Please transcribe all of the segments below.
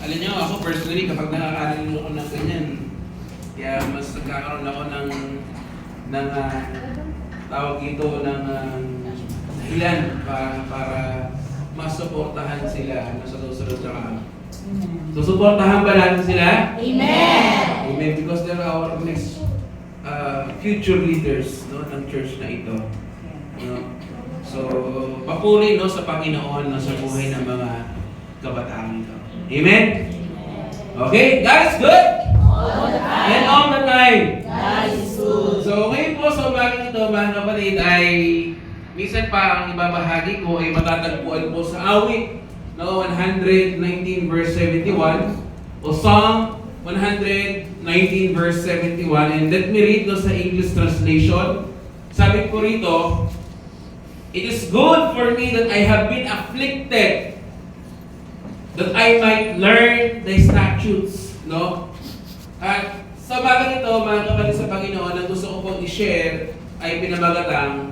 Alam niyo, ako personally, kapag nakakarinig ako ng ganyan, kaya mas nagkakaroon ako ng tawag dito ng dahilan para masuportahan sila sa susunod na araw. Susuportahan ba natin sila? Amen! Amen. Because they're our next future leaders, no, ng church na ito. No? So, papuri, no, sa Panginoon, no, sa buhay ng mga kabataan ito. Amen? Okay? God is good? All the time. And all the time. God is good. So, ngayon po sa umagang ito, mga kapatid, ay minsan pa ang ibabahagi ko ay matatagpuan po sa awit, no, 119 verse 71 o Psalm 119 verse 71. And let me read no, sa English translation. Sabi ko rito, "It is good for me that I have been afflicted, that I might learn thy statutes." No? At sa bagay ito, mga kapatid sa Panginoon, ang gusto ko pong i-share ay pinamagatang,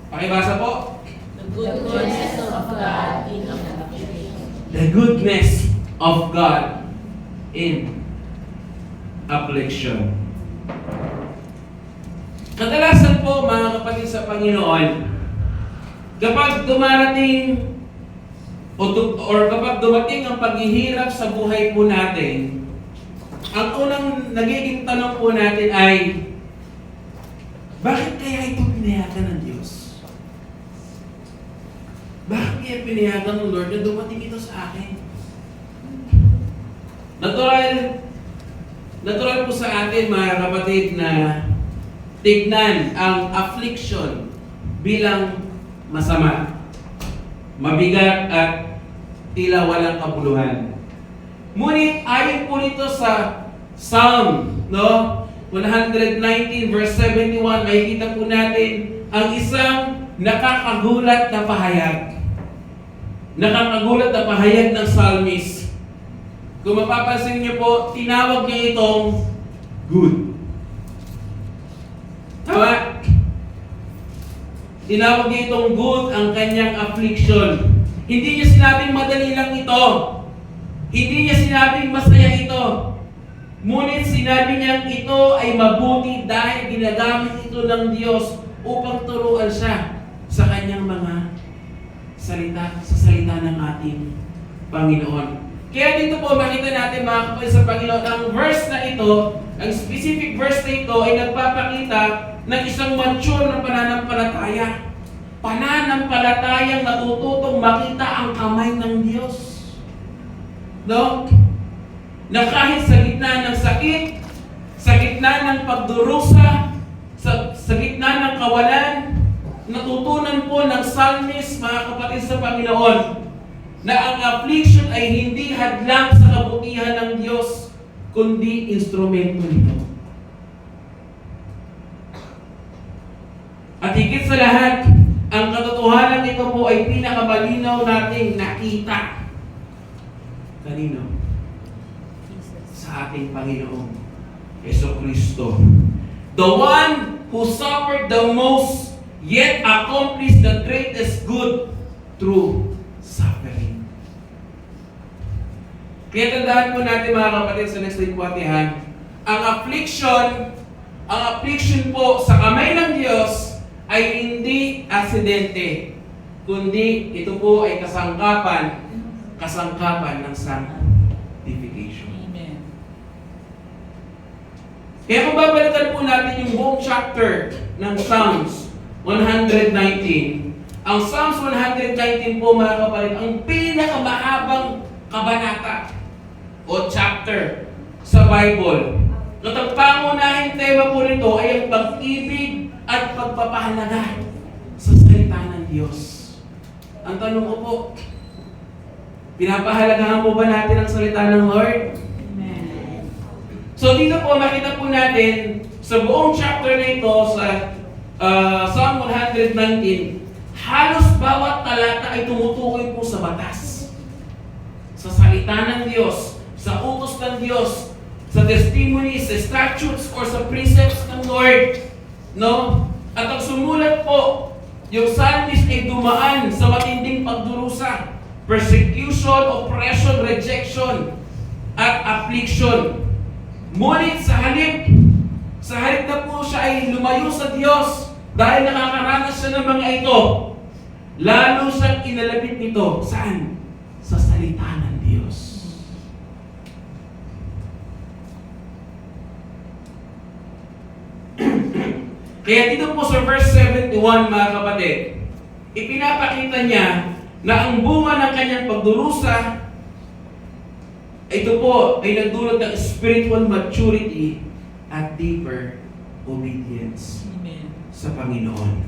pakibasa po, The goodness of God in affliction. the goodness of God in affliction. Kadalasan po, mga kapatid sa Panginoon, kapag dumarating or kapag dumating ang paghihirap sa buhay po natin, ang unang nagiging tanong po natin ay, bakit kaya ito pinayagan ng Diyos? Bakit kaya pinayagan ng Lord na dumating ito sa akin? Natural po sa atin, mga kapatid, na tignan ang affliction bilang masama, mabigat at tila walang kabuluhan. Ngunit ayon po nito sa Psalm, no, 119 verse 71, makikita po natin ang isang nakakagulat na pahayag. Nakakagulat na pahayag ng psalmist. Kung mapapansin niyo po, tinawag niya itong good. Tama? Tinawag niya itong good ang kanyang affliction. Hindi niya sinabing madali lang ito. Hindi niya sinabing masaya ito. Ngunit sinabi niyang ito ay mabuti dahil ginagamit ito ng Diyos upang turuan siya sa kanyang mga salita, sa salita ng ating Panginoon. Kaya dito po makita natin, mga kapatid sa Panginoon, ang verse na ito, ang specific verse na ito ay nagpapakita ng isang mature na pananampalataya. Pananampalatayang natututong makita ang kamay ng Diyos. No? Na kahit sa gitna ng sakit, sa gitna ng pagdurusa, sa gitna ng kawalan, natutunan po ng psalmist, mga kapatid sa Panginoon, na ang affliction ay hindi hadlang sa kabutihan ng Diyos, kundi instrumento nito. At higit sa lahat, ang katotohanan nito po ay pinakamalinaw nating nakita. Kanino? Sa ating Panginoong Jesucristo. The one who suffered the most, yet accomplished the greatest good through suffering. Kaya tandaan po natin, mga kapatid, sa next week po atihan, ang affliction po sa kamay ng Diyos ay hindi aksidente, kundi ito po ay kasangkapan ng sanctification. Amen. Kaya kung babalikan po natin yung buong chapter ng Psalms 119, ang Psalms 119 po, mga kapatid, ang pinakamahabang kabanata o chapter sa Bible. At ang pangunahing tema po nito ay ang pag-ibig at pagpapahalaga sa salita ng Diyos. Ang tanong ko po, pinapahalagahan po ba natin ang salita ng Lord? Amen. So dito po, makita po natin sa buong chapter na ito sa Psalm 119, halos bawat talata ay tumutukoy po sa batas, sa salita ng Diyos, sa utos ng Diyos, sa testimonies, sa statutes, or sa precepts ng Lord. No? At ang sumulat po, yung psalmist ay dumaan sa matinding pagdurusa, persecution, oppression, rejection, at affliction. Ngunit sa halip na po siya ay lumayo sa Diyos dahil nakakaranas siya ng mga ito, lalo siyang inalapit nito. Saan? Sa salita ng Diyos. Kaya dito po sa verse 71, mga kapatid, ipinapakita niya na ang bunga ng kanyang pagdurusa, ito po ay nagdulot ng spiritual maturity at deeper obedience sa Panginoon.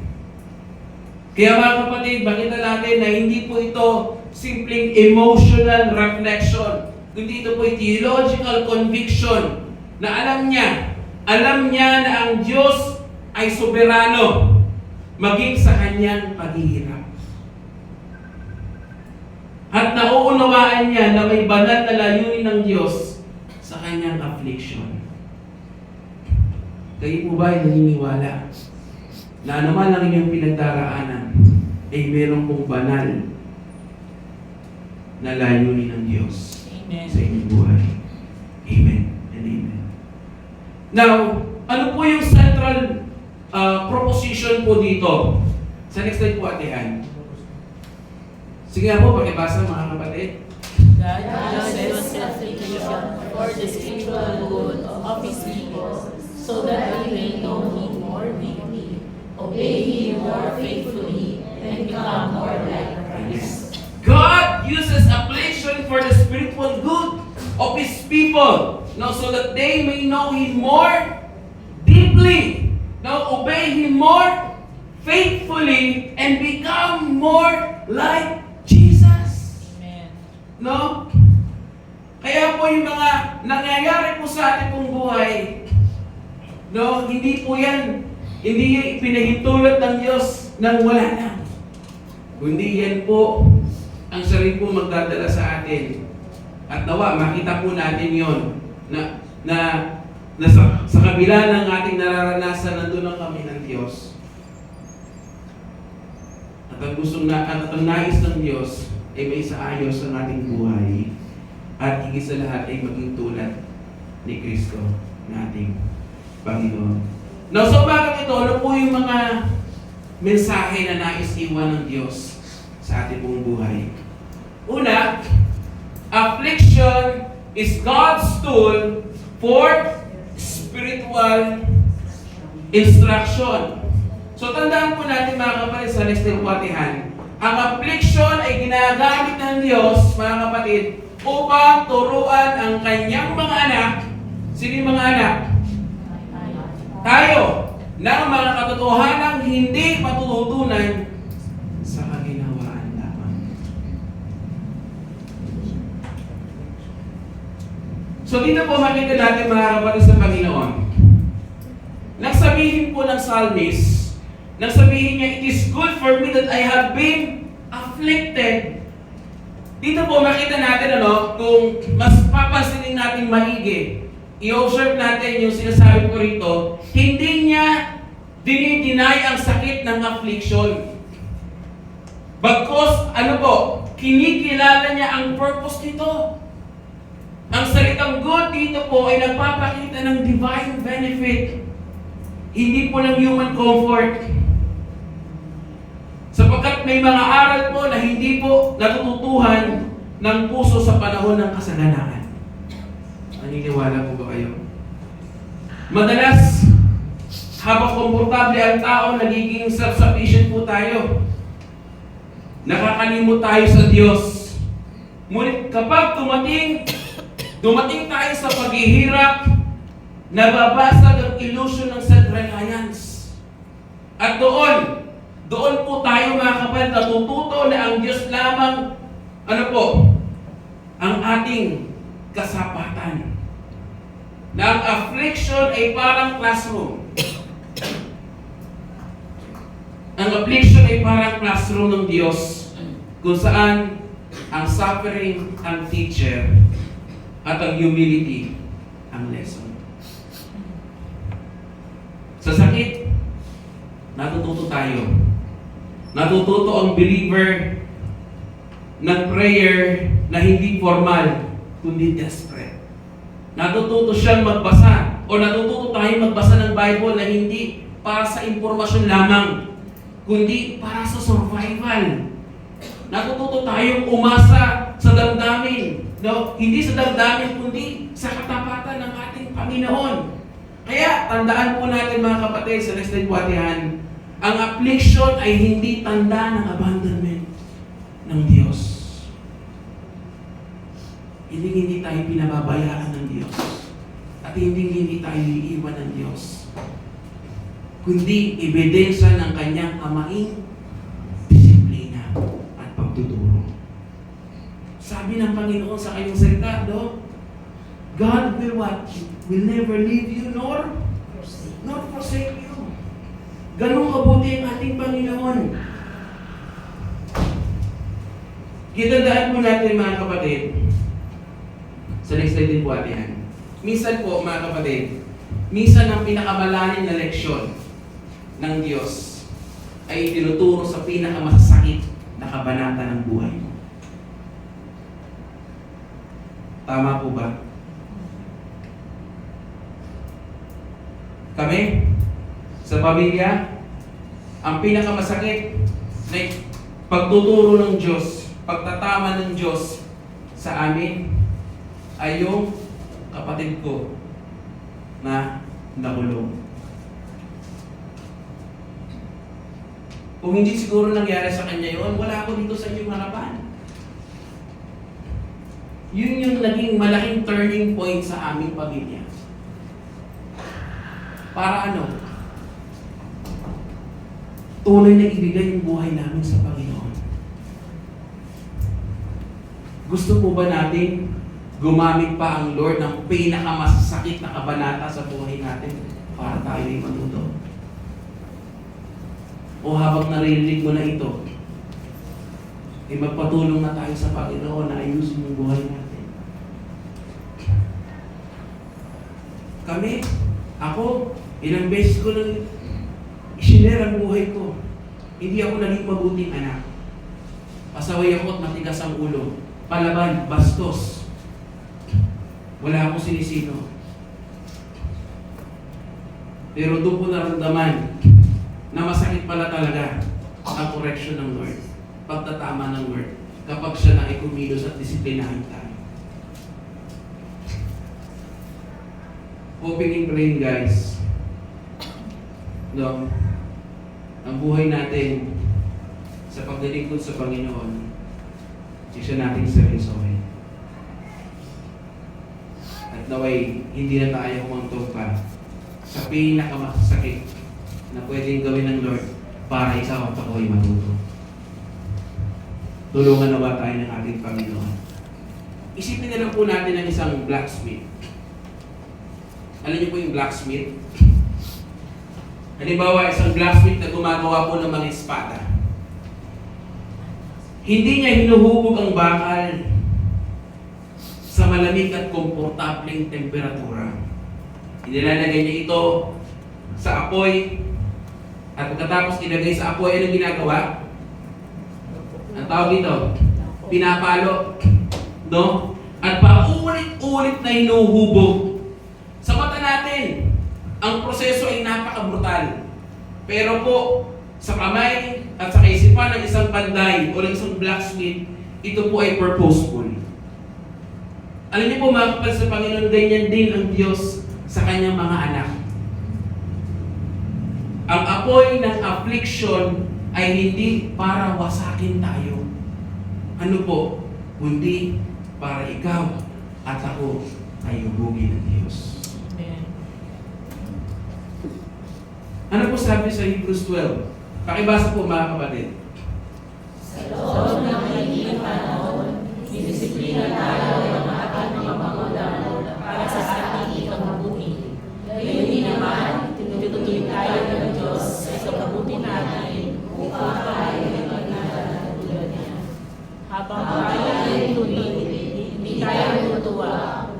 Kaya mga kapatid, makita natin na hindi po ito simpleng emotional reflection, kundi ito po ay theological conviction na alam niya na ang Diyos ay soberano maging sa kanyang paghihirap. At nauunawaan niya na may banal na layunin ng Diyos sa kanyang affliction. Kayo po ba ay naniniwala na naman ang inyong pinagdaraanan ay meron pong banal na layunin ng Diyos sa inyong buhay? Amen and amen. Now, ano po yung central proposition po dito? Sa next slide po, Ate Ann. Sige nga po, pakibasa mga kapatid. God uses affliction for the spiritual good of His people, so that we may know Him more deeply, obey Him more faithfully, and become more like Christ. God uses affliction for the spiritual good of His people, no, so that they may know Him more deeply, no, obey Him more faithfully, and become more like Jesus. Amen. No? Kaya po yung mga nangyayari po sa ating pong buhay, no, hindi po yan, hindi yan ipinahintulot ng Diyos nang wala na. Kundi yan po ang siya rin po magdadala sa atin. At nawa, makita po natin yon na sa kabila ng ating nararanasan, nandun ang kami ng Diyos. At ang nais ng Diyos ay may isaayos ang ating buhay. At higit sa lahat ay maging tulad ni Kristo na ating Panginoon. Now, so bakit ito? Ano po yung mga mensahe na nais iwan ng Diyos sa ating buong buhay? Una, affliction is God's tool for spiritual instruction. So tandaan po natin mga kapatid sa next day Atihan, ang affliction ay ginagamit ng Diyos, mga kapatid, upang turuan ang kanyang mga anak. Sino yung mga anak? Tayo, ng mga katotohanang hindi matututunan sa kaginawaan lamang. So dito po makita natin mga kapatid sa Panginoon. Nagsabihin po ng psalmist, nagsabihin niya, it is good for me that I have been afflicted. Dito po makita natin kung mas papansinin natin maigi, i-observe natin yung sinasabi ko rito, hindi niya dinideny ang sakit ng affliction. Bagkos, kinikilala niya ang purpose nito. Ang salitang good dito po ay nagpapakita ng divine benefit, hindi po ng human comfort. Sapagkat may mga aral po na hindi po natututuhan ng puso sa panahon ng kasalanan. Naniniwala po ba kayo? Madalas, habang komportable ang tao, nagiging self-sufficient po tayo. Nakakalimot tayo sa Diyos. Ngunit kapag dumating tayo sa paghihirap, nababasag ang illusion ng self-reliance. At doon po tayo mga kapatid, natututo na ang Diyos lamang, ang ating kasapatan. Na ang affliction ay parang classroom. Ang affliction ay parang classroom ng Diyos, kung saan ang suffering ang teacher at ang humility ang lesson. Sa sakit, natututo tayo. Natututo ang believer ng prayer na hindi formal, kundi desperate. Natututo siyang magbasa o natututo tayong magbasa ng Bible na hindi para sa impormasyon lamang, kundi para sa survival. Natututo tayong umasa sa damdamin. No? Hindi sa damdamin, kundi sa katapatan ng ating Panginoon. Kaya, tandaan po natin mga kapatid sa next day buhatihan, ang affliction ay hindi tanda ng abandonment ng Diyos. Hindi tayo pinababayaan ng Diyos. At hindi tayo iiwan ng Diyos. Kundi ebidensya ng kanyang amaing disiplina at pagtuturo. Sabi ng Panginoon sa kanyang salita, God will what? Will never leave you nor forsake you. Ganun kabuti ang ating Panginoon. Kitandaan po natin mga kapatid, sa next slide din po atin. Minsan po mga kapatid, minsan ang pinakamalalim na leksyon ng Diyos ay tinuturo sa pinakamasakit na kabanata ng buhay mo. Tama po ba? Kami, sa pamilya, ang pinakamasakit na pagtuturo ng Diyos, pagtatama ng Diyos sa amin ay yung kapatid ko na nakulong. Kung hindi siguro nangyari sa kanya yun, wala ako dito sa inyong harapan. Yun yung naging malaking turning point sa aming pamilya. Para ano? Tunay na ibigay yung buhay namin sa Panginoon. Gusto po ba natin gumamit pa ang Lord ng pinakamasasakit na kabanata sa buhay natin para tayo ay matuto? O habang naririnig mo na ito, ay magpatulong na tayo sa Panginoon na ayusin yung buhay natin. Kami, ako, ilang beses ko nang isinare ang buhay ko. Hindi ako naging mabuting anak. Pasaway ako at matigas ang ulo. Palaban, bastos. Wala akong sinisino. Pero doon ko naramdaman na masakit pala talaga ang correction ng Lord. Pagtatama ng Lord. Kapag siya na ay kumilos at disiplinahin tayo. Hoping and praying, guys. No? Ang buhay natin sa paglilingkod sa Panginoon, siya nating seryosohin. At naway, hindi na tayo humantong pa sa pinakamasakit na pwedeng gawin ng Lord para ikaw at ako ay matuto. Tulungan na ba tayo ng ating Panginoon? Isipin na lang po natin ang isang blacksmith. Alam niyo po yung blacksmith? Halimbawa, isang blacksmith na gumagawa po ng mga espada. Hindi niya hinuhubog ang bakal sa malamig at komportableng temperatura. Inilalagay niya ito sa apoy at pagkatapos ilagay sa apoy, anong ginagawa? Ang tawag dito, pinapalo. No? At paulit-ulit na hinuhubog. Sa mata natin, ang proseso ay napaka-brutal. Pero po, sa kamay at sa kaisipan ng isang panday o ng isang blacksmith, ito po ay purposeful. Alam niyo po mga kapatid sa Panginoon, ganyan din ang Diyos sa kanyang mga anak. Ang apoy ng affliction ay hindi para wasakin tayo. Ano po? Kundi para ikaw at ako ay hubugin ng Diyos. Ano po sabi sa Hebrews 12? Pakibasa po mga kapatid. Sa loob ng mahihinang panahon, disiplina tayo ng ating mga magulang para sa ating ikabubuti. Gayon din naman, tinutuloy tayo ng Diyos sa ikabubuti natin upang tayo ay magnanala tulad niya. Habang tayo ay tuloy, hindi tayo natutuwa,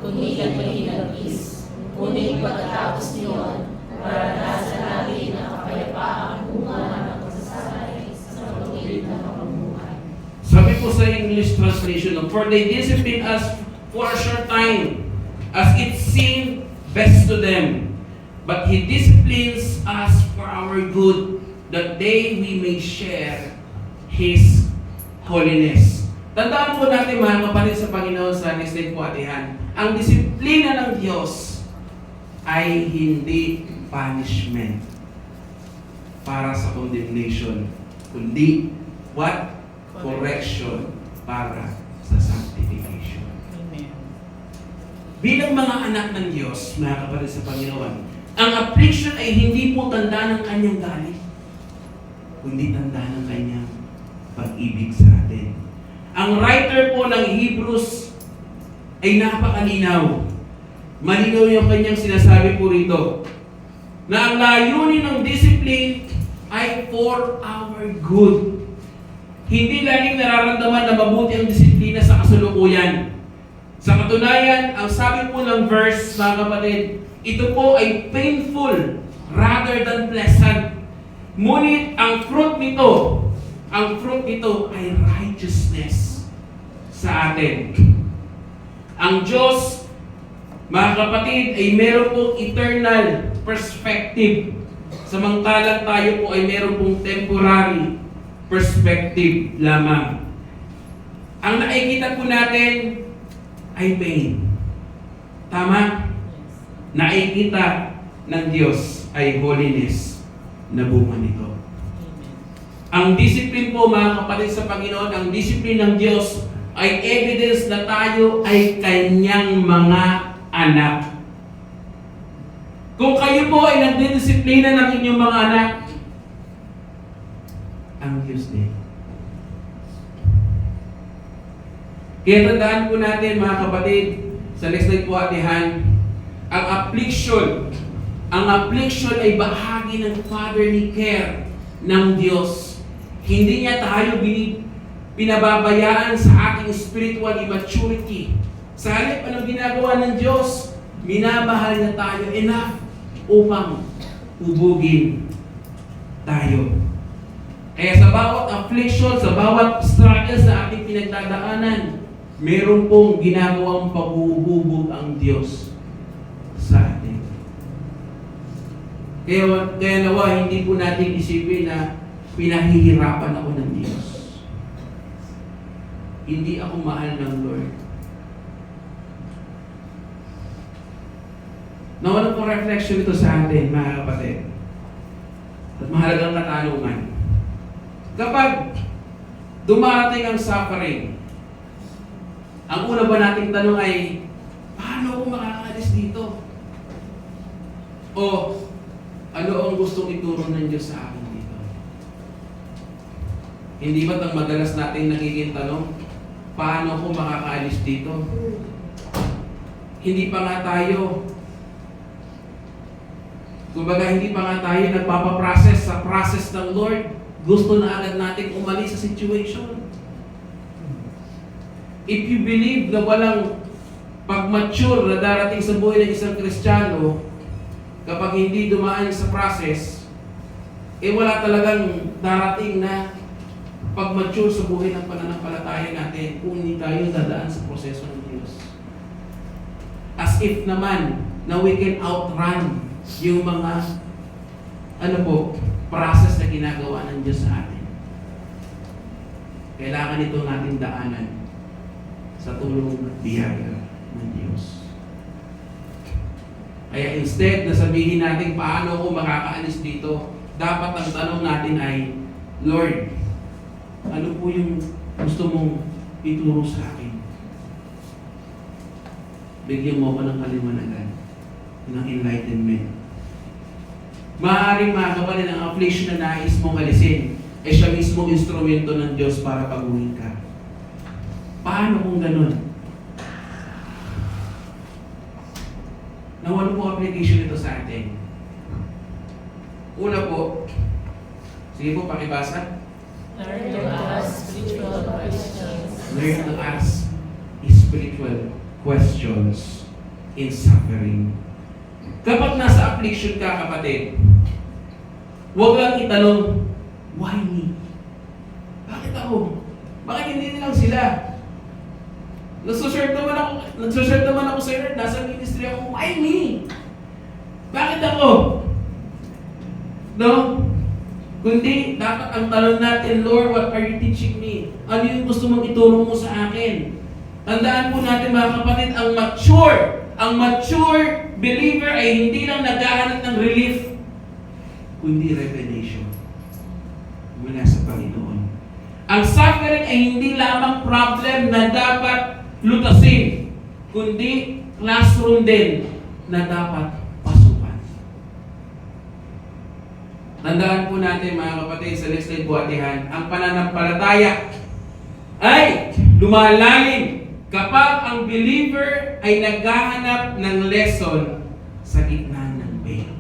kundi kami hinagis. Ngunit pagkatapos niyon, maranasan natin ang kapayapaang bunga ng pagsasanay sa patuloy na pamumuhay. Sabi po sa English translation. For they discipline us for a short time, as it seemed best to them. But He disciplines us for our good, that we may share His holiness. Tandaan po natin mga kapatid sa Panginoon sa next day po atihan, ang disiplina ng Diyos ay hindi punishment para sa condemnation, kundi what? Correction para sa sanctification. Amen. Bilang mga anak ng Diyos, mga kapatid sa Panginoon, ang affliction ay hindi po tanda ng kanyang galit, kundi tanda ng kanyang pag-ibig sa atin. Ang writer po ng Hebrews ay napakalinaw. Malinaw yung kanyang sinasabi po rito, na ang layunin ng discipline ay for our good. Hindi laging nararamdaman na mabuti ang disiplina sa kasalukuyan. Sa katunayan, ang sabi po ng verse, mga kapatid, ito po ay painful rather than pleasant. Ngunit ang fruit nito ay righteousness sa atin. Ang Diyos, mga kapatid, ay meron pong eternal perspective. Samantalang tayo po ay meron pong temporary perspective lamang. Ang nakikita po natin ay pain. Tama? Nakikita ng Diyos ay holiness na bunga nito. Ang discipline po mga kapatid sa Panginoon, ang discipline ng Diyos ay evidence na tayo ay Kanyang mga anak. Kung kayo po ay nagdidisiplina ng inyong mga anak, ang Diyos din. Kaya tandaan po natin mga kapatid, sa next slide po atihan, ang affliction ay bahagi ng fatherly care ng Diyos. Hindi niya tayo pinababayaan sa ating spiritual immaturity. Sa halip, anong ginagawa ng Diyos? Minamahal niya tayo enough upang hubugin tayo. Kaya sa bawat affliction, sa bawat struggles na ating pinagdadaanan, meron pong ginagawang paghuhubog ang Diyos sa atin. Kaya nawa, hindi po natin isipin na pinahihirapan ako ng Diyos. Hindi ako mahal ng Lord. Nawalan po reflection ito sa atin, mga kapatid. At mahalagang katanungan. Kapag dumarating ang suffering, ang una ba nating tanong ay, paano ako makakaalis dito? O, ano ang gustong ituro ng Diyos sa akin dito? Hindi ba't ang madalas nating nagiging tanong, paano ako makakaalis dito? Hindi pa nga tayo, kumbaga hindi pa nga tayo nagpapaprocess sa process ng Lord. Gusto na agad natin umalis sa situation. If you believe na walang pag-mature na darating sa buhay ng isang Kristiyano, kapag hindi dumaan sa process, wala talagang darating na pag-mature sa buhay ng pananampalataya natin kung hindi tayo dadaan sa proseso ng Diyos. As if naman na we can outrun yung mga process na ginagawa ng Diyos sa atin. Kailangan ito natin daanan sa tulong at biyaya ng Diyos. Kaya instead na sabihin natin paano ako makakaalis dito, dapat ang tanong natin ay, Lord, ano po yung gusto mong ituro sa akin? Bigyan mo ako ng kaliwanagan, ng enlightenment. Maaaring mga kapatid, ang affliction na nais mong alisin ay siya mismo instrumento ng Diyos para paguhin ka. Paano kung ganun? Nawala po application ito sa atin. Una po, sige po, pakibasa. Learn to ask spiritual questions. Learn to ask spiritual questions in suffering. Kapag nasa affliction ka, kapatid, huwag lang itanong, why me? Bakit ako? Bakit hindi nilang sila? Nagsuserve naman ako sa Lord, nasa ministry ako, why me? Bakit ako? No? Kundi, dapat ang tanong natin, Lord, what are you teaching me? Ano yung gusto mong ituro mo sa akin? Tandaan po natin mga kapatid, ang mature believer ay hindi lang naghahanap ng relief, kundi revelation mula sa Panginoon. Ang suffering ay hindi lamang problem na dapat lutasin, kundi classroom din na dapat pasukan. Tandaan po natin mga kapatid, sa next slide buhatihan, ang pananampalataya ay lumalalim kapag ang believer ay naghahanap ng lesson sa gitna ng pain.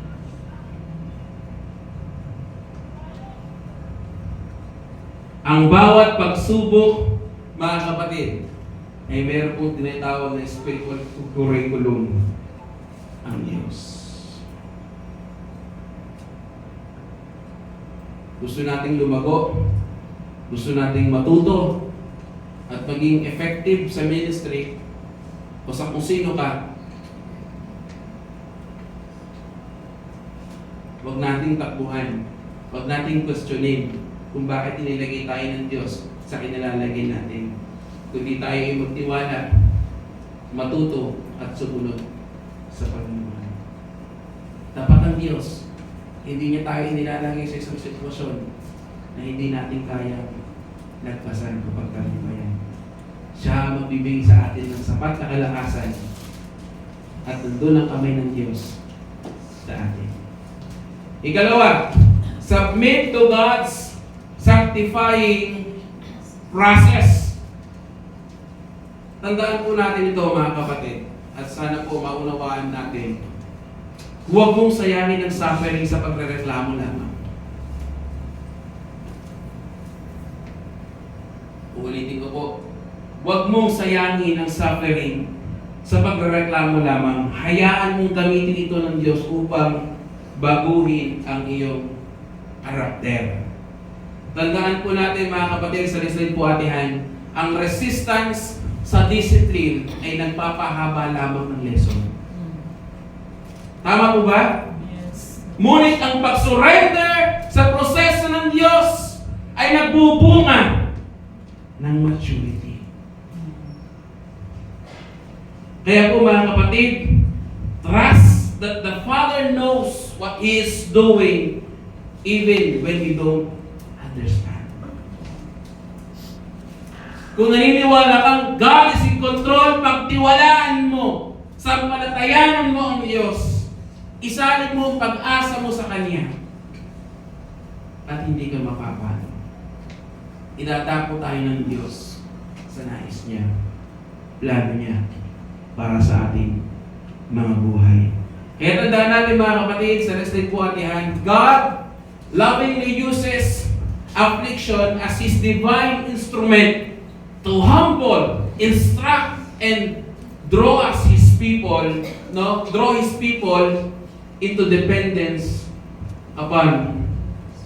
Ang bawat pagsubok, mga kapatid, ay meron pong tinatawag na spiritual curriculum ang Diyos. Gusto nating lumago, gusto nating matuto, at maging effective sa ministry o sa kung sino ka, huwag nating takbuhan, huwag nating questionin kung bakit inilagay tayo ng Diyos sa kinilalagay natin. Kundi tayo ay magtiwala, matuto at sumunod sa Panginoon. Dapat ang Diyos, hindi niya tayo inilalagay sa isang sitwasyon na hindi natin kaya nagpasan kapag kami yan. Siya ang magbibigay sa atin ng sapat na kalakasan at nandun ang kamay ng Diyos sa atin. Ikalawa, submit to God's sanctifying process. Tandaan po natin ito mga kapatid at sana po maunawaan natin. Huwag mong sayangin ang suffering sa pagrereklamo lamang. Uulitin ko po. Huwag mong sayangin ang suffering sa pagrereklamo lamang. Hayaan mong gamitin ito ng Diyos upang baguhin ang iyong karakter. Tandaan po natin mga kapatid, sa slide po atihan, ang resistance sa discipline ay nagpapahaba lamang ng lesson. Tama po ba? Yes. Ngunit ang pag-surrender sa proseso ng Diyos ay nagbubunga ng maturity. Kaya po mga kapatid, trust that the Father knows what He is doing even when we don't understand. Kung naniniwala kang God is in control, pagtiwalaan mo, sampalatayanan mo ang Diyos, isalin mo ang pag-asa mo sa Kanya, at hindi ka mapapano. Idatapo tayo ng Diyos sa nais niya, plano niya para sa ating mga buhay. Kaya tandaan natin mga kapatid, sa next slide po atihan, God lovingly uses affliction as His divine instrument to humble, instruct, and draw us His people, draw His people into dependence upon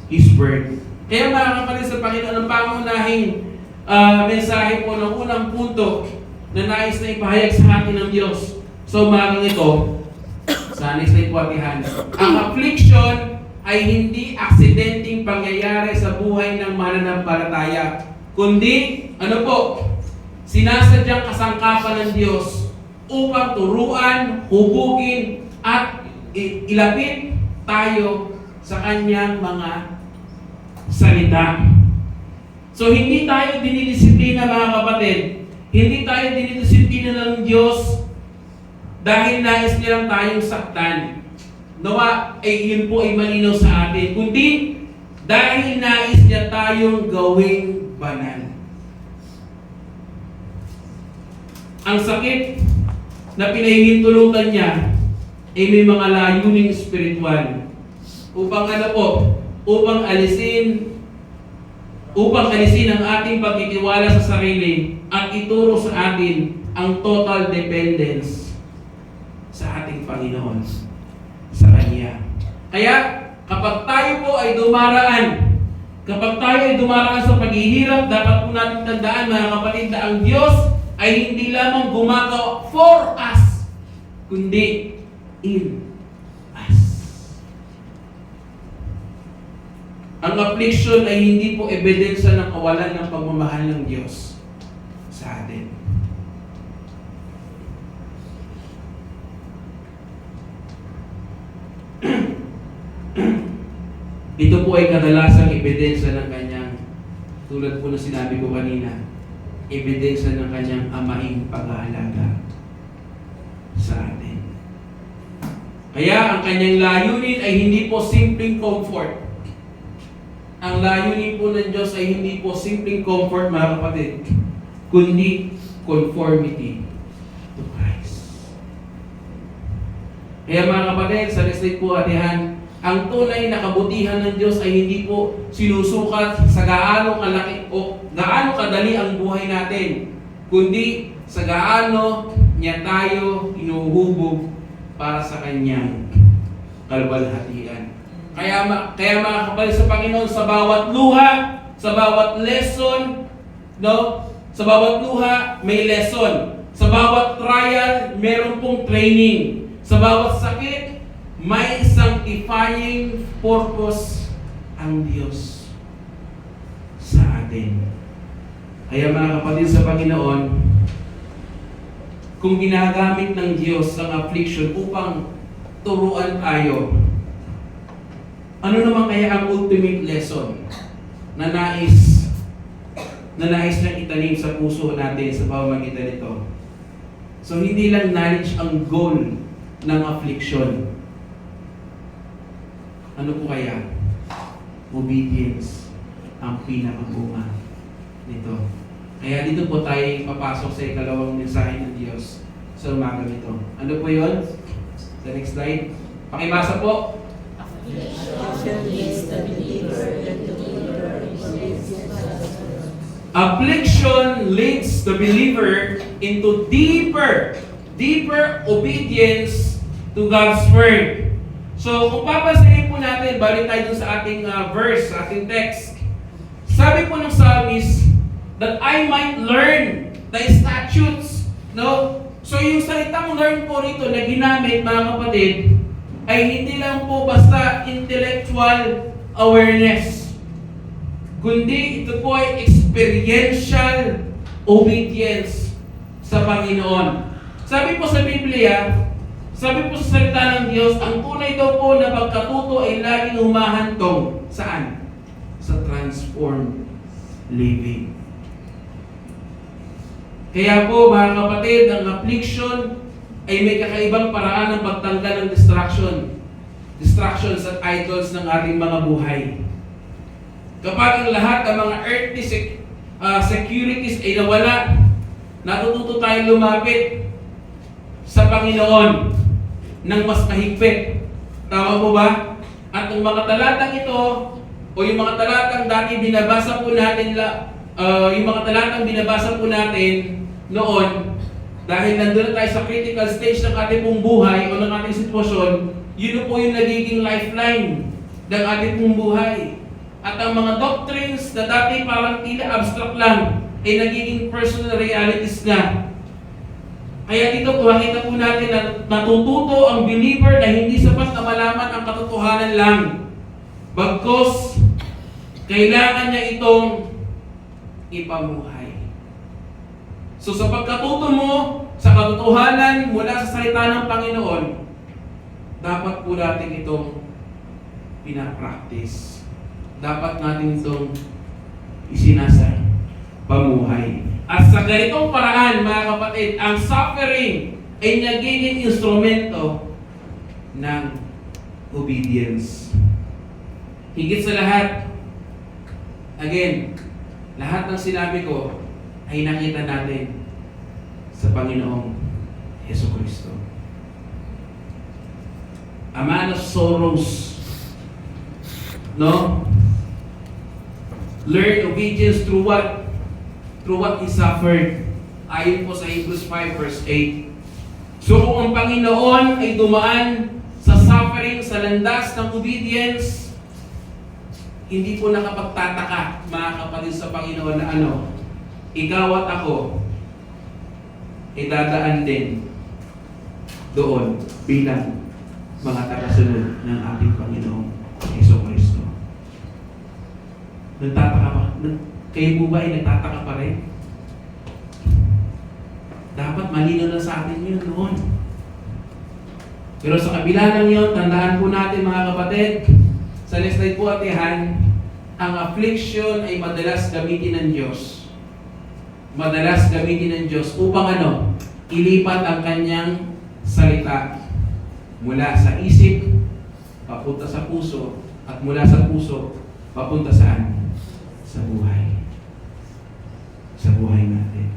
His word. Kaya mga kapatid sa Panginoon, ang pangunahing mensahe po ng unang punto na nais na ipahayag sa atin ng Diyos sa umagang ito, sa next slide po atihan, ang affliction ay hindi aksidenteng pangyayari sa buhay ng mananampalataya, kundi, sinasadyang kasangkapan ng Diyos upang turuan, hubugin, at ilapit tayo sa Kanyang mga salita. So, hindi tayo dinidisiplina mga kapatid. Hindi tayo dinidisiplina ng Diyos dahil nais nilang tayong saktan. Nawa, yun po ay malinaw sa atin. Kundi, dahil nais niya tayong gawing banal. Ang sakit na pinahihintulutan niya ay may mga layuning spiritual. Upang alisin ang ating pagtitiwala sa sarili at ituro sa atin ang total dependence sa ating Panginoon, sa Kanya. Kaya, kapag tayo po ay dumaraan sa paghihirap, dapat po natin tandaan mga kapatid na ang Diyos ay hindi lamang gumagawa for us, kundi in us. Ang affliction ay hindi po ebidensya ng kawalan ng pagmamahal ng Diyos sa atin. Ito po ay kadalasang ebidensya ng kanyang, tulad po na sinabi ko kanina, ebidensya ng kanyang amaing pag-aalaga sa atin. Kaya ang kanyang layunin ay hindi po simpleng comfort. Ang layunin po ng Diyos ay hindi po simpleng comfort, mga kapatid, kundi conformity to Christ. Kaya mga kapatid, sa next slide po atihan, ang tunay na kabutihan ng Diyos ay hindi po sinusukat sa gaano kalaki o gaano kadali ang buhay natin, kundi sa gaano niya tayo inuhubog para sa kanyang kalwalhatian. Kaya mga kapatid sa Panginoon, sa bawat luha, sa bawat lesson, no? Sa bawat luha, may lesson. Sa bawat trial, meron pong training. Sa bawat sakit, may sanctifying purpose ang Diyos sa atin. Kaya mga kapatid sa Panginoon, kung ginagamit ng Diyos ang affliction upang turuan tayo, ano naman kaya ang ultimate lesson na nais niyang itanim sa puso natin sa pamamagitan nito? So hindi lang knowledge ang goal ng affliction. Ano po kaya? Obedience ang pinakabunga nito. Kaya dito po tayo papasok sa ikalawang mensahe ng Diyos sa umaga nito. Ano po yun? Sa next slide. Pakibasa po. Affliction leads the believer into deeper obedience to God's Word. So, kung papasahin po natin, balik tayo dun sa ating verse, sa ating text. Sabi po ng psalmist, that I might learn thy statutes. No? So, yung salitang learn po rito na ginamit, mga kapatid, ay hindi lang po basta intellectual awareness, kundi ito po ay experiential obedience sa Panginoon. Sabi po sa Biblia, sabi po sa salita ng Diyos, ang tunay daw po na pagkatuto ay laging humahantong saan? Sa transformed living. Kaya po mga kapatid, ang affliction ay may kakaibang paraan ng pagtanggal ng distractions at idols ng ating mga buhay. Kapag ang lahat ng mga earthly securities ay nawala, natututo tayong lumapit sa Panginoon ng mas mahigpit. Tama po ba? At ang mga talatang ito, o yung mga talatang dati binabasa po natin, yung mga talatang binabasa po natin noon, dahil nandun na tayo sa critical stage ng ating pong buhay o ng ating sitwasyon, yun po yung nagiging lifeline ng ating pong buhay. At ang mga doctrines na dati parang tila abstract lang, ay nagiging personal realities na. Kaya dito makita po natin na natututo ang believer na hindi sapat na malaman ang katotohanan lang. Bagkus, kailangan niya itong ipamuhay. So sa pagkatuto mo sa katotohanan mula sa salita ng Panginoon, dapat po natin itong pinapractice. Dapat natin itong isinasa pamuhay. At sa ganitong paraan, mga kapatid, ang suffering ay nagiging instrumento ng obedience. Higit sa lahat, again, lahat ng sinabi ko ay nakita natin sa Panginoong Jesucristo. A man of sorrows, no? Learn obedience through what? Through what He suffered. Ayon po sa Hebrews 5 verse 8. So kung ang Panginoon ay dumaan sa suffering, sa landas ng obedience, hindi po nakapagtataka, mga kapatid sa Panginoon, na ikaw at ako ay dadaan din doon bilang mga tagasunod ng ating Panginoong Jesucristo. Nagtataka pa? Kayo po ba ay nagtataka pa rin? Dapat malino na sa atin yun noon. Pero sa kabila ng yun, tandaan po natin mga kapatid, sa next slide po atihan, ang affliction ay madalas gamitin ng Diyos. Madalas gamitin ng Diyos upang ano? Ilipat ang kanyang salita mula sa isip, papunta sa puso, at mula sa puso, papunta saan? Sa buhay. Sa buhay natin.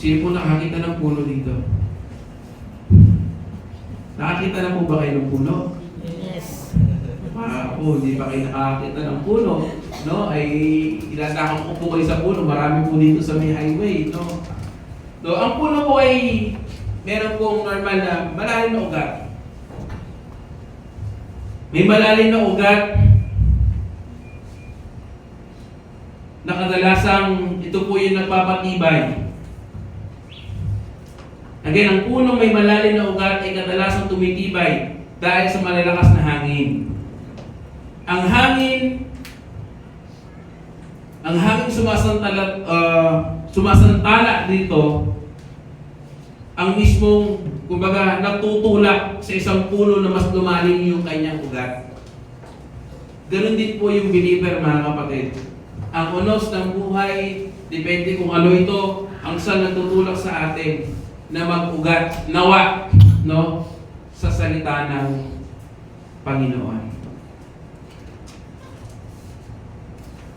Sino po nakakita ng puno dito? Nakakita na po ba kayo ng puno? Yes. Ako, hindi pa kayo nakakita ng puno. No? Ay, inasakan ko po kayo sa puno. Marami po dito sa may highway. No? So, ang puno po ay meron pong normal na malalim na ugat. May malalim na ugat na kadalasang ito po yung nagpapatibay. Again, ang punong may malalim na ugat ay kadalasang tumitibay dahil sa malalakas na hangin. Ang hangin sumasantala dito ang mismong, kumbaga, nagtutulak sa isang puno na mas lumalim yung kanyang ugat. Ganun din po yung believer, mga kapatid. Ang unos ng buhay, depende kung ano ito, ang saan nagtutulak sa atin na mag-ugat, nawa, no, sa salita ng Panginoon.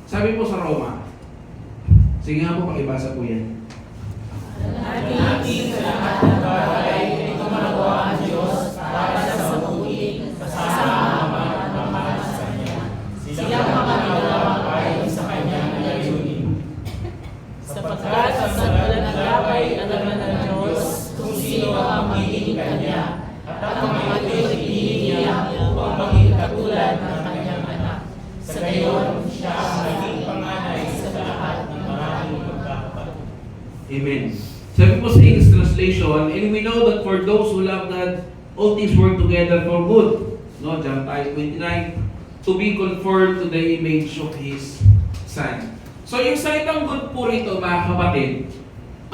Sabi po sa Roma, sige nga po, pakibasa po yan. Ating sa lahat ng bagay ay gumagawa ang Diyos para sa mabuting kasama ang mga nagmamahal sa Kanya. Silang mga ginawa ayon sa Kanyang layunin. Sapagkat sa naglalakay alaman ng Diyos kung sino ang magiging Kanya at ang mga pinipili niya upang maging katulad ng Kanyang anak. Sa gayon, siya ang naging panganay sa lahat ng maraming magkakapatid. Amen. Sabi po sa English translation, and we know that for those who love God, all things work together for good. No, John 5:29, to be conformed to the image of His Son. So yung salitang good po rito, mga kapatid,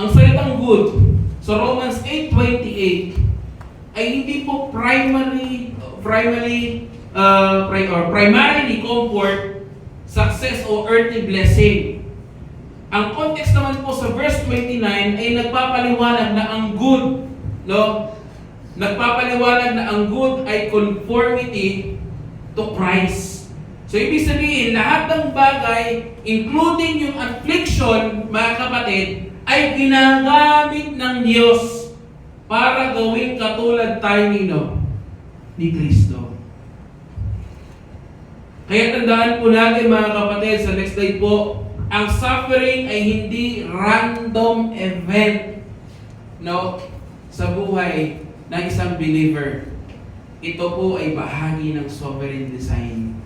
ang salitang good sa Romans 8:28 ay hindi po primarily comfort, success, o earthly blessing. Ang context naman po sa verse 29 ay nagpapaliwanag na ang good, no? Nagpapaliwanag na ang good ay conformity to Christ. So ibig sabihin, lahat ng bagay, including yung affliction, mga kapatid, ay ginagamit ng Diyos para gawing katulad tayo ni Kristo. Kaya tandaan po natin, mga kapatid, sa next slide po, ang suffering ay hindi random event, no, sa buhay ng isang believer. Ito po ay bahagi ng sovereign design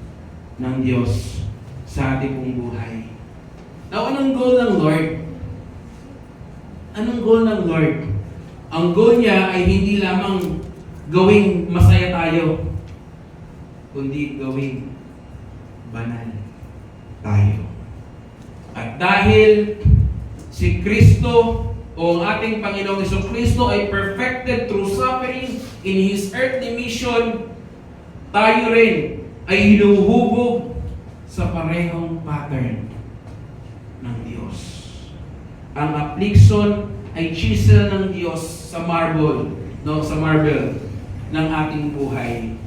ng Diyos sa ating pong buhay. Now, anong goal ng Lord? Anong goal ng Lord? Ang goal niya ay hindi lamang gawing masaya tayo, kundi gawing banal tayo. At dahil si Kristo o ang ating Panginoong Jesucristo ay perfected through suffering in His earthly mission, tayo rin ay hinuhubog sa parehong pattern ng Diyos. Ang affliction ay chisel ng Diyos sa marble, no, sa marble ng ating buhay.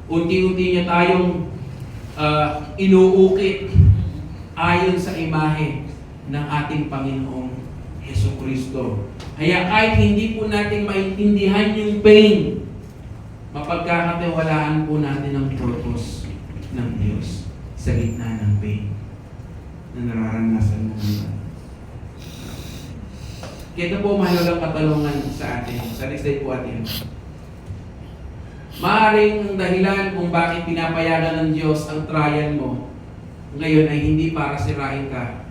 Unti-unti niya tayong inuukit ayon sa imahe ng ating Panginoong Jesucristo. Kaya kahit hindi po natin maintindihan yung pain, mapagkakatiwalaan po natin ang purpose ng Diyos sa gitna ng pain na nararanasan mo ngayon. Kaya po mahalagang katanungan sa atin. Sa next slide po atin. Maaring dahilan kung bakit pinapayagan ng Diyos ang trial mo ngayon ay hindi para sirain ka,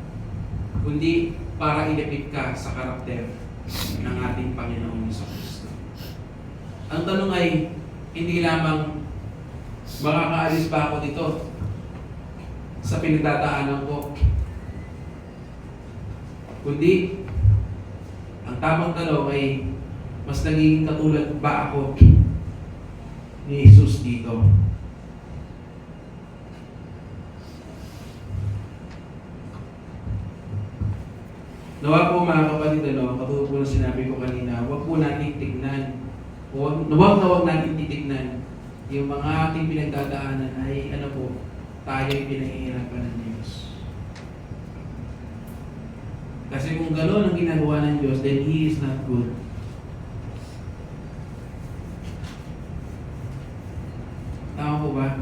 kundi para ilapit ka sa karakter ng ating Panginoong Jesucristo. Ang tanong ay, hindi lamang makakaalis ba ako dito sa pinagdadaanan ko, kundi ang tamang tanong ay, mas nagiging katulad ba ako ni Jesus dito? Nawa po mga kapatid, katulad po ng sinabi ko kanina, huwag po natin tignan, huwag natin titignan yung mga ating pinagdadaanan ay tayo'y pinahihirapan ng Diyos. Kasi kung gano'n ang ginagawa ng Diyos, then He is not good. Tama po ba?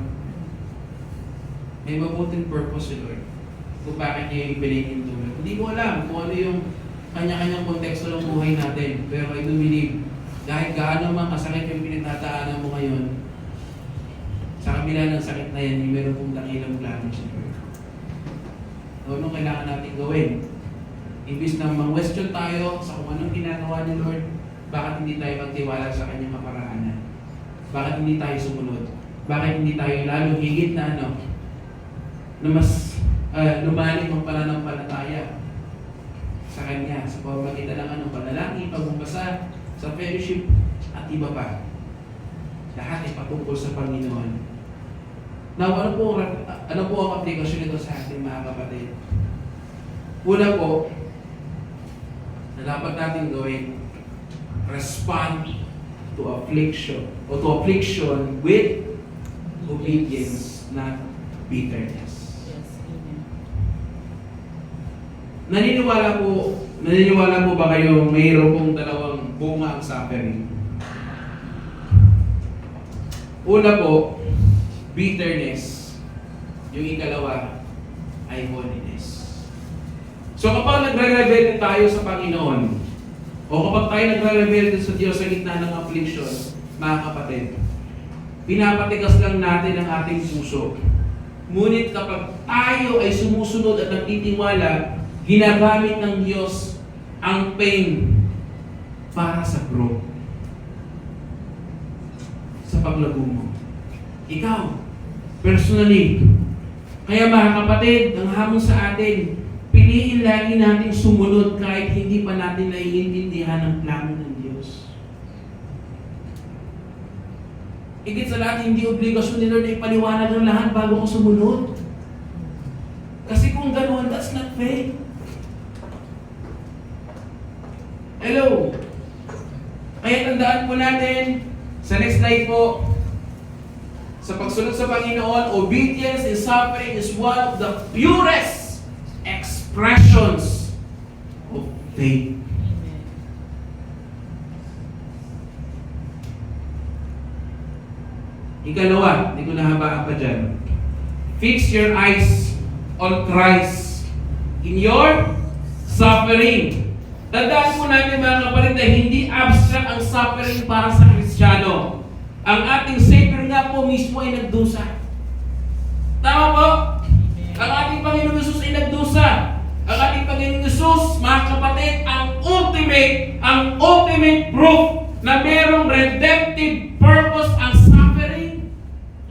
May mabuting purpose si Lord kung bakit niya yung pinahihintulad. Hindi ko alam kung ano yung kanya-kanyang konteksto ng buhay natin. Pero I do believe, kahit gaano man kasakit yung pinagtataanan mo ngayon, sa kabila ng sakit na yan, meron pong dakilang plano si Lord. Anong kailangan natin gawin? Imbis na mang-question tayo sa kung anong ginagawa ni Lord, bakit hindi tayo magtiwala sa kanyang kaparaanan? Bakit hindi tayo sumunod? Bakit hindi tayo lalo higit na na mas lumalim ang pananampalataya sa Kanya, sa pamamagitan ng panalangin, pagbubasa, sa fellowship, at iba pa. Lahat ay patungkol sa Panginoon. Now, ano po ang aplikasyon nito sa ating mga kapatid? Una po, na dapat natin gawin, respond to affliction, o to affliction with obedience, not bitterness. Naniniwala po ba kayo mayroon pong dalawang bunga ang suffering? Una po, bitterness. Yung ikalawa ay holiness. So kapag nagre-rebelde tayo sa Panginoon, o kapag tayo nagre-rebelde sa Diyos sa gitna ng affliction, mga kapatid, pinapatigas lang natin ang ating puso. Ngunit kapag tayo ay sumusunod at nagtitiwala, ginagamit ng Diyos ang pain para sa growth. Sa paglago mo. Ikaw, personally. Kaya mga kapatid, ang hamon sa atin, piliin lagi nating sumunod kahit hindi pa natin naiintindihan ang plano ng Diyos. Higit sa lahat, hindi obligasyon ni Lord na ipaliwanag ng lahat bago ko sumunod. Kasi kung ganoon, that's not faith. Hello? Kaya tandaan po natin, sa next slide po, sa pagsunod sa Panginoon, obedience in suffering is one of the purest expressions of faith. Ikalawa, hindi ko nahabaan pa dyan. Fix your eyes on Christ in your suffering. Tandaan po natin mga kapatid na hindi abstract ang suffering para sa Kristiyano. Ang ating Savior nga po mismo ay nagdusa. Tama po? Ang ating Panginoong Jesus ay nagdusa. Ang ating Panginoong Jesus, mga kapatid, ang ultimate proof na mayroong redemptive purpose ang suffering.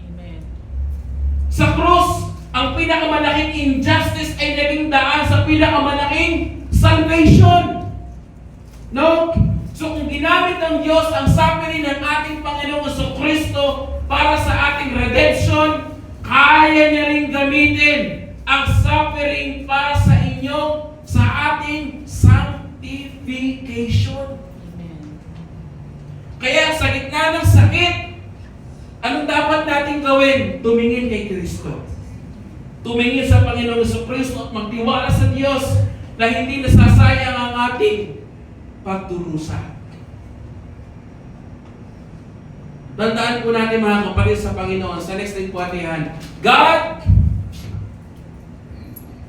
Amen. Sa krus, ang pinakamalaking injustice ay naging daan sa pinakamalaking salvation. No? So kung ginamit ng Diyos ang suffering ng ating Panginoong Jesucristo para sa ating redemption, kaya niya rin gamitin ang suffering para sa inyo sa ating sanctification. Amen. Kaya sa gitna ng sakit, anong dapat nating gawin? Tumingin kay Kristo. Tumingin sa Panginoong Jesucristo at magtiwala sa Diyos na hindi nasasayang ang ating pagdurusa. Tandaan po natin mga kapatid sa Panginoon, sa next slide po atihan, God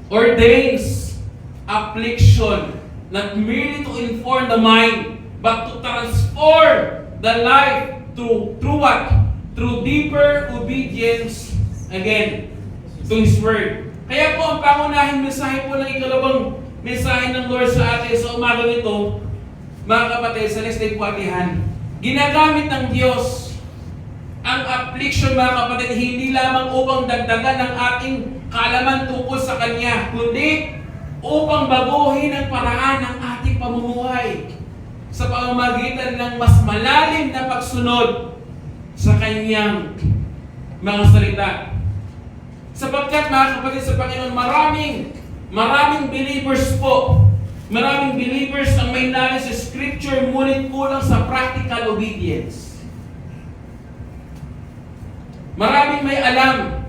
ordains affliction not merely to inform the mind, but to transform the life through what? Through deeper obedience, again, to His Word. Kaya po ang pangunahing mensahe po ng ikalawang mensahe ng Lord sa atin sa umaga nito, mga kapatid, sa Leslie Puatihan, ginagamit ng Diyos ang affliction, mga kapatid, hindi lamang upang dagdagan ang ating kaalaman tungkol sa Kanya, kundi upang baguhin ang paraan ng ating pamumuhay sa pamamagitan ng mas malalim na pagsunod sa Kanyang mga salita. Sapagkat, mga kapatid sa Panginoon, maraming believers po, maraming believers ang may knowledge sa Scripture, ngunit kulang sa practical obedience. Maraming may alam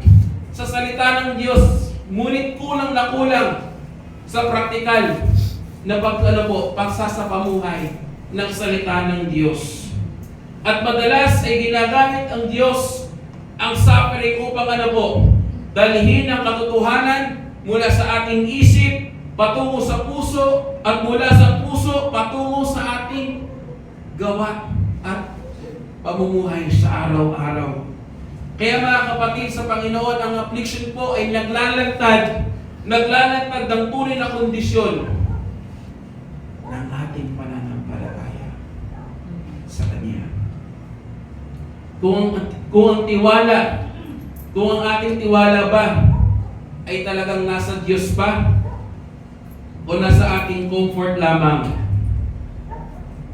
sa salita ng Diyos, ngunit kulang na kulang sa practical na pagsasapamuhay ng salita ng Diyos. At madalas ay ginagamit ang Diyos ang suffering upang dalhin ang katotohanan mula sa ating isip patungo sa puso at mula sa puso patungo sa ating gawa at pamumuhay sa araw-araw. Kaya mga kapatid sa Panginoon, ang affliction po ay naglalantad ng tunay na kondisyon ng ating pananampalataya sa Kanya. Kung ang ating tiwala ba ay talagang nasa Diyos ba o nasa ating comfort lamang.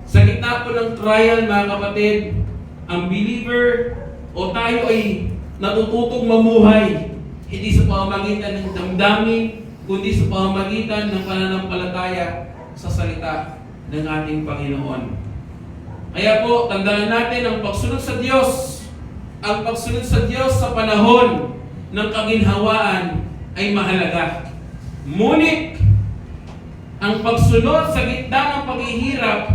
Sa gitna po ng trial, mga kapatid, ang believer o tayo ay natututong mamuhay hindi sa pamamagitan ng damdamin, kundi sa pamamagitan ng pananampalataya sa salita ng ating Panginoon. Kaya po, tandaan natin ang pagsunod sa Diyos. Ang pagsunod sa Diyos sa panahon ng kaginhawaan ay mahalaga. Ngunit, ang pagsunod sa gitna ng paghihirap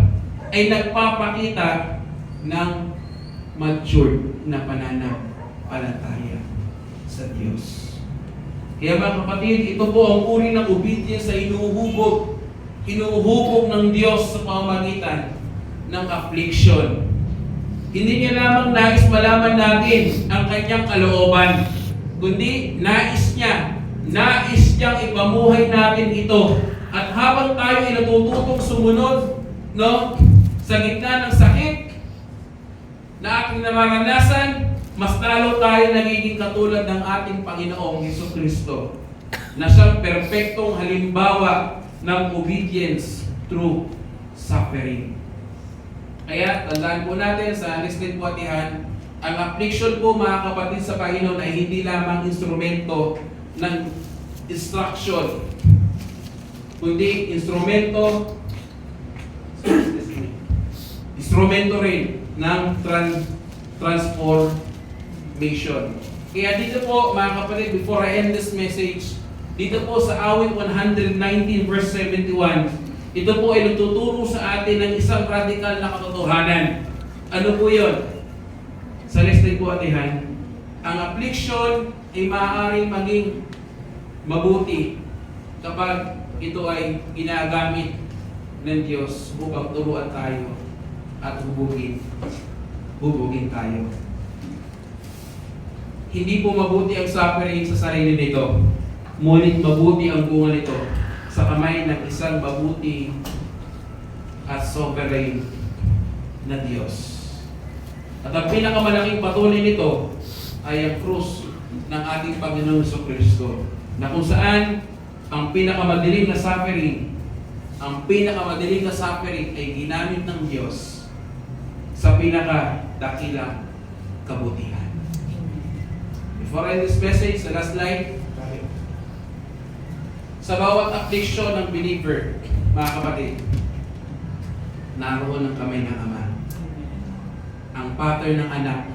ay nagpapakita ng mature na pananampalataya sa Diyos. Kaya mga kapatid, ito po ang uri ng obedience sa hinuhubog ng Diyos sa pamamagitan ng affliction. Hindi niya lamang nais malaman natin ang Kanyang kalooban, kundi nais niyang ipamuhay natin ito. At habang tayo ay natututong sumunod, sa gitna ng sakit na ating nararanasan, mas lalo tayo nagiging katulad ng ating Panginoong Jesucristo, na siyang perpektong halimbawa ng obedience through suffering. Kaya tandaan po natin sa Leslie Puatihan, ang affliction po, mga kapatid sa Panginoon, ay hindi lamang instrumento ng instruction, kundi instrumento rin ng transformation. Kaya dito po, mga kapatid, before I end this message, dito po sa awit 119 verse 71, ito po ay nagtuturo sa atin ng isang radikal na katotohanan. Ano po yun? Sa Leslie Puatihan, ang affliction ay maaaring maging mabuti kapag ito ay ginagamit ng Diyos upang turuan tayo at hubugin tayo. Hindi po mabuti ang suffering sa sarili nito, ngunit mabuti ang bunga nito sa kamay ng isang mabuti at sovereign na Diyos. At ang pinakamalaking patuloy nito ay ang krus ng ating Panginoong Jesucristo, na kung saan ang pinakamadilim na suffering ay ginamit ng Diyos sa pinakadakilang kabutihan. Before I end this message, the last slide. Sa bawat affliction ng believer, mga kapatid, naroon ang kamay ng Ama, ang pattern ng anak,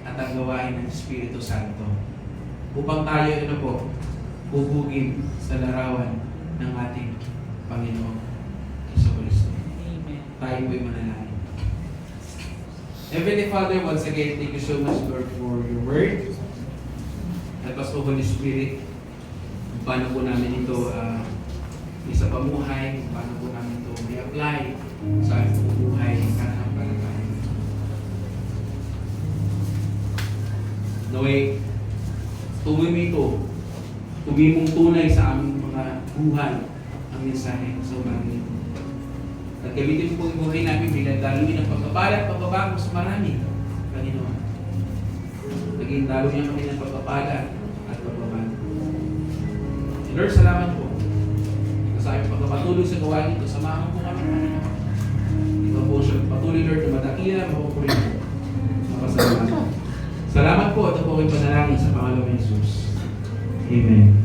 at ang gawain ng Espiritu Santo, upang tayo hubugin sa larawan ng ating Panginoong Jesucristo. Tayo po'y manalangin. Heavenly Father, once again, thank you so much, Lord, for your word. Help us, O Holy Spirit, kung paano po namin ito isa pamuhay, kung paano po namin ito may apply sa ating buhay ng pananampalataya. Naway, tuloy mo ito tumimong tunay sa aming mga buhay ang mensahe sa umaga ito. At gamitin po ang buhay namin bilang daluyan ng pagpapala at pagbabago sa marami, Panginoon. Naging daluyan kami ng pagpapala at pagbabago. Lord, salamat po. Sa aming pagpapatuloy sa gawain ito, samahan po kami, Panginoon. Ikaw po siya patuloy, Lord, na madakila, mapapurihan. Salamat po. Ito po ang panalangin sa pangalan ng Jesus. Amen.